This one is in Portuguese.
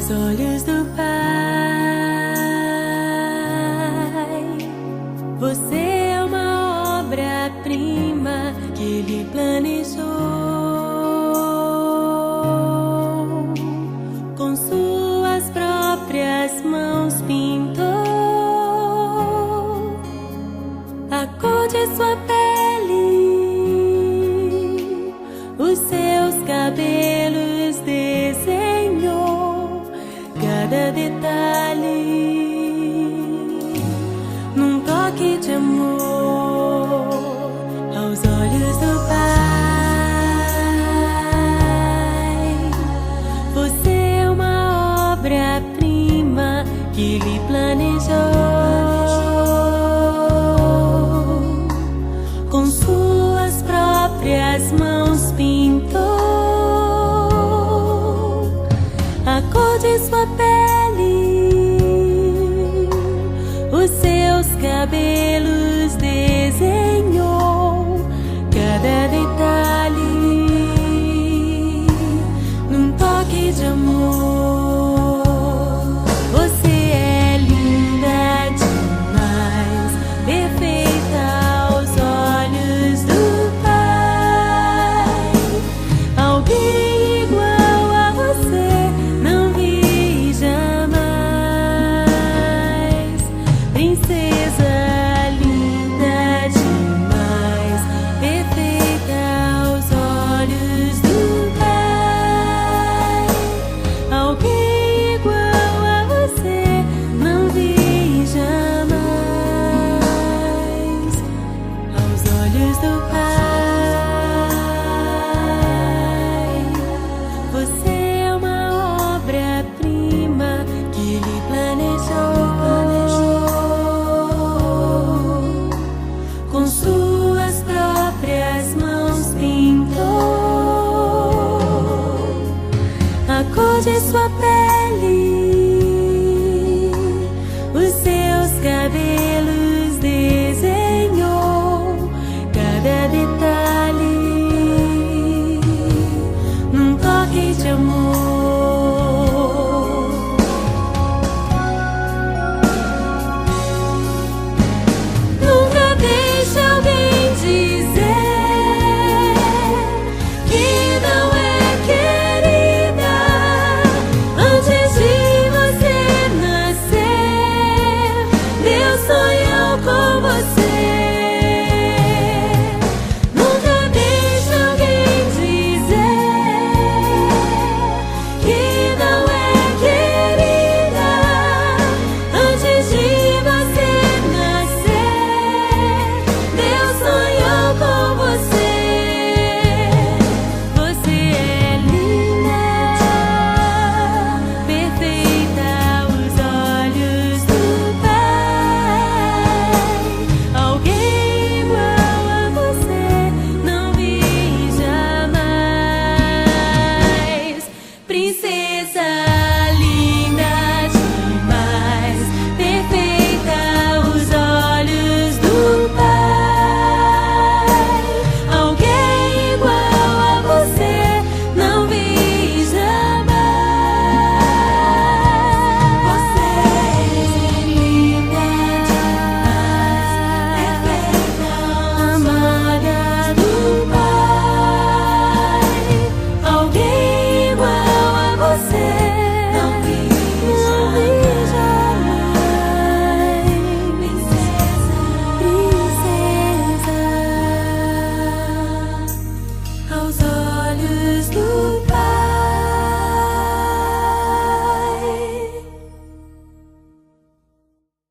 aos olhos do Pai. Você é uma obra-prima que Ele planejou, com suas próprias mãos pintou a cor de sua pele, os seus cabelos desenhou, cada detalhe num toque de amor aos olhos do Pai. Você é uma obra-prima que Ele planejou, com suas próprias mãos pintou a cor de sua pele, os seus cabelos desenhou, cada detalhe num toque de amor. Você é linda demais, perfeita aos olhos do Pai. Alguém igual a você não vi jamais. Princesa linda demais, perfeita aos olhos do Pai. Alguém igual a você não vi jamais aos olhos do Pai. Você é uma obra-prima que Ele planejou, com suas próprias mãos pintou a cor de sua pele, os seus cabelos desenhou, cada detalhe num toque de amor. Nunca deixe alguém dizer que não é querida antes de você nascer. Deus sonhou com você. Nunca deixe alguém dizer que não é querida antes de você nascer. Deus sonhou com você. Você é linda, perfeita aos olhos do Pai. Alguém igual a você não vi jamais. Princesa